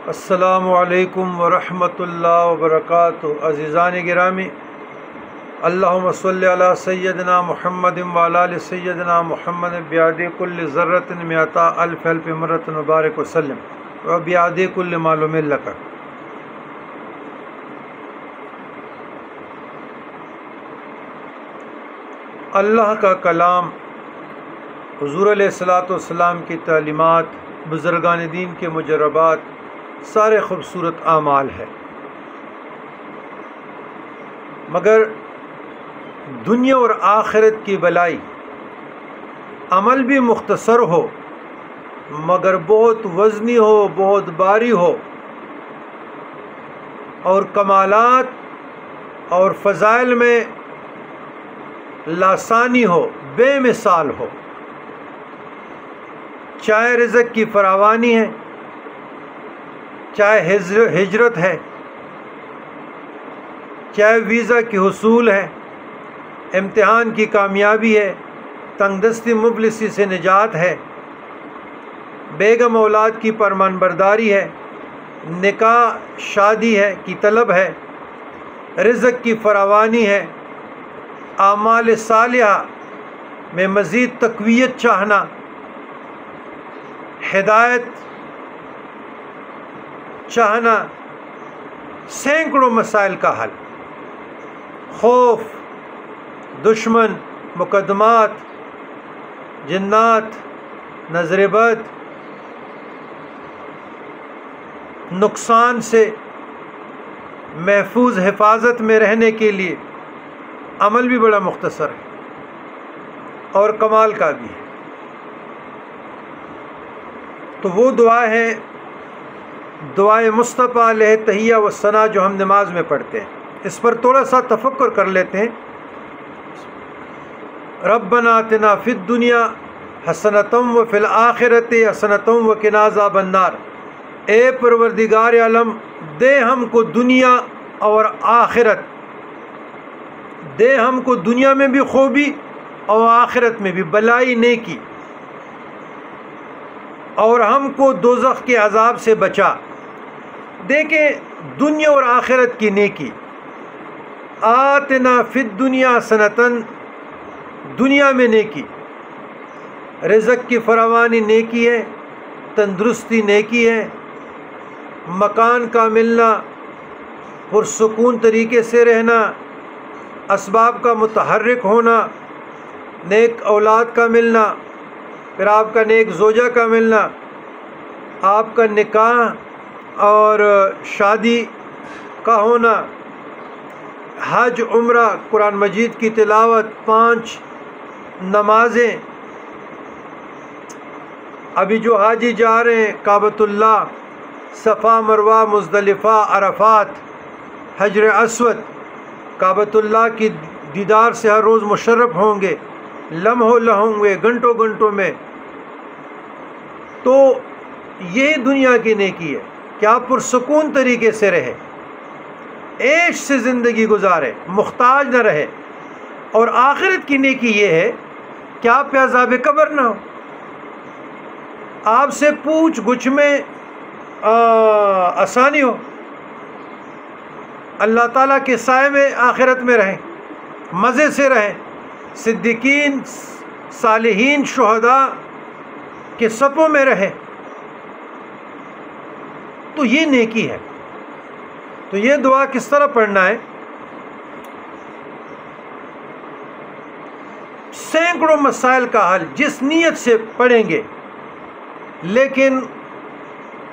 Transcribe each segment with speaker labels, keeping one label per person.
Speaker 1: السلام علیکم ورحمۃ اللہ وبرکاتہ۔ عزیزان گرامی، اللہم صلی علی سیدنا محمد وعلی آل سیدنا محمد بعدد کل ذرۃ مئۃ الف الف مرۃ مبارک وسلم وبعدد کل معلوم لک۔ اللہ کا کلام، حضور علیہ الصلاۃ والسلام کی تعلیمات، بزرگان دین کے مجربات، سارے خوبصورت اعمال ہے، مگر دنیا اور آخرت کی بلائی عمل بھی مختصر ہو مگر بہت وزنی ہو، بہت باری ہو، اور کمالات اور فضائل میں لاسانی ہو، بے مثال ہو، چاہے رزق کی فراوانی ہے، چاہے ہجرت ہے، چاہے ویزا کی حصول ہے، امتحان کی کامیابی ہے، تنگ دستی مفلسی سے نجات ہے، بیگم اولاد کی فرمان برداری ہے، نکاح شادی ہے کی طلب ہے، رزق کی فراوانی ہے، اعمال صالحہ میں مزید تقویت چاہنا، ہدایت چاہنا، سینکڑوں مسائل کا حل، خوف، دشمن، مقدمات، جنات، نظر بد، نقصان سے محفوظ حفاظت میں رہنے کے لیے عمل بھی بڑا مختصر ہے اور کمال کا بھی ہے۔ تو وہ دعا ہے دعائے مصطفیٰ علیہ تحیہ و ثنا جو ہم نماز میں پڑھتے ہیں، اس پر تھوڑا سا تفکر کر لیتے ہیں۔ ربنا آتنا فی الدنیا حسنۃ وفی الآخرۃ حسنۃ وقنا عذاب النار۔ اے پروردگار عالم، دے ہم کو دنیا اور آخرت، دے ہم کو دنیا میں بھی خوبی اور آخرت میں بھی بلائی نیکی، اور ہم کو دوزخ کے عذاب سے بچا۔ دیکھیں دنیا اور آخرت کی نیکی، آتنا فی الدنیا حسنۃ، دنیا میں نیکی، رزق کی فراوانی نیکی ہے، تندرستی نیکی ہے، مکان کا ملنا، پرسکون طریقے سے رہنا، اسباب کا متحرک ہونا، نیک اولاد کا ملنا، پھر آپ کا نیک زوجہ کا ملنا، آپ کا نکاح اور شادی کا ہونا، حج، عمرہ، قرآن مجید کی تلاوت، 5 نمازیں، ابھی جو حاجی جا رہے ہیں کعبۃ اللہ، صفا، مروہ، مزدلفہ، عرفات، حجر اسود، کعبۃ اللہ کی دیدار سے ہر روز مشرف ہوں گے، لمحوں لمحوں میں، گھنٹوں گھنٹوں میں۔ تو یہ دنیا کی نیکی ہے کہ آپ پرسکون طریقے سے رہے، عیش سے زندگی گزارے، محتاج نہ رہے۔ اور آخرت کی نیکی یہ ہے کہ آپ پہ عذاب قبر نہ ہو، آپ سے پوچھ گچھ میں آسانی ہو، اللہ تعالیٰ کے سائے میں آخرت میں رہیں، مزے سے رہیں، صدیقین، صالحین، شہداء کے صفوں میں رہیں۔ تو یہ نیکی ہے۔ تو یہ دعا کس طرح پڑھنا ہے؟ سینکڑوں مسائل کا حل جس نیت سے پڑھیں گے، لیکن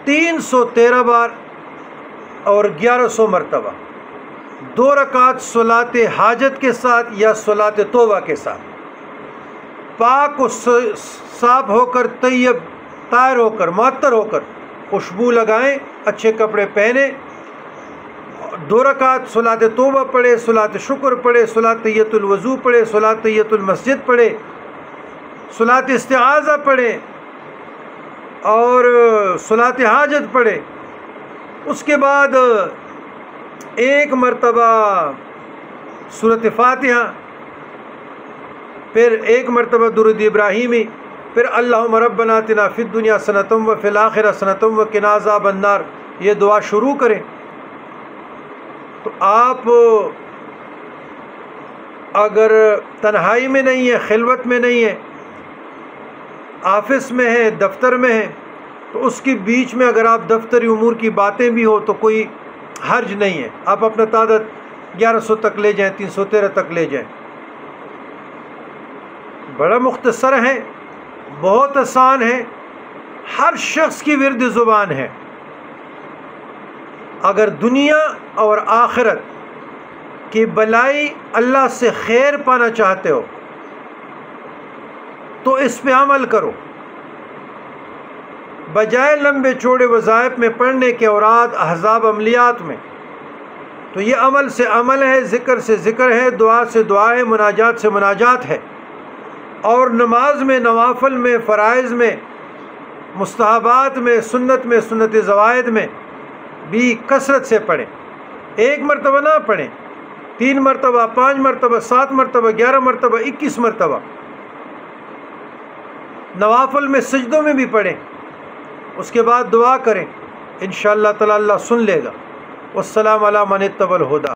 Speaker 1: 313 بار اور 1100 مرتبہ، 2 رکعت صلاۃ حاجت کے ساتھ یا صلاۃ توبہ کے ساتھ، پاک و صاف ہو کر، طیب، طاہر ہو کر، معطر ہو کر، خوشبو لگائیں، اچھے کپڑے پہنیں، 2 رکعت صلاۃ توبہ پڑھے، صلاۃ شکر پڑھے، صلاۃ تحیۃ الوضو پڑھے، صلاۃ تحیۃ المسجد پڑھے، صلاۃ استعاذہ پڑھے اور صلاۃ حاجت پڑھے۔ اس کے بعد 1 مرتبہ سورۃ فاتحہ، پھر 1 مرتبہ درود ابراہیمی، پھر اللہم ربنا آتنا فی الدنیا حسنۃ وفی الآخرۃ حسنۃ وقنا عذاب النار، یہ دعا شروع کریں تو آپ اگر تنہائی میں نہیں ہیں، خلوت میں نہیں ہیں، آفس میں ہیں، دفتر میں ہیں، تو اس کے بیچ میں اگر آپ دفتری امور کی باتیں بھی ہو تو کوئی حرج نہیں ہے، آپ اپنا تعداد 1100 تک لے جائیں، 313 تک لے جائیں۔ بڑا مختصر ہے، بہت آسان ہے، ہر شخص کی ورد زبان ہے۔ اگر دنیا اور آخرت کی بلائی اللہ سے خیر پانا چاہتے ہو تو اس پہ عمل کرو، بجائے لمبے چوڑے وظائف میں پڑھنے کے اوراد احزاب عملیات میں۔ تو یہ عمل سے عمل ہے، ذکر سے ذکر ہے، دعا سے دعا ہے، مناجات سے مناجات ہے، اور نماز میں، نوافل میں، فرائض میں، مستحبات میں، سنت زوائد میں بھی کثرت سے پڑھیں۔ ایک مرتبہ نہ پڑھیں، 3 مرتبہ، 5 مرتبہ، 7 مرتبہ، 11 مرتبہ، 21 مرتبہ۔ نوافل میں سجدوں میں بھی پڑھیں، اس کے بعد دعا کریں، انشاءاللہ تعالی اللہ سن لے گا۔ والسلام علی من اتبع الہدی۔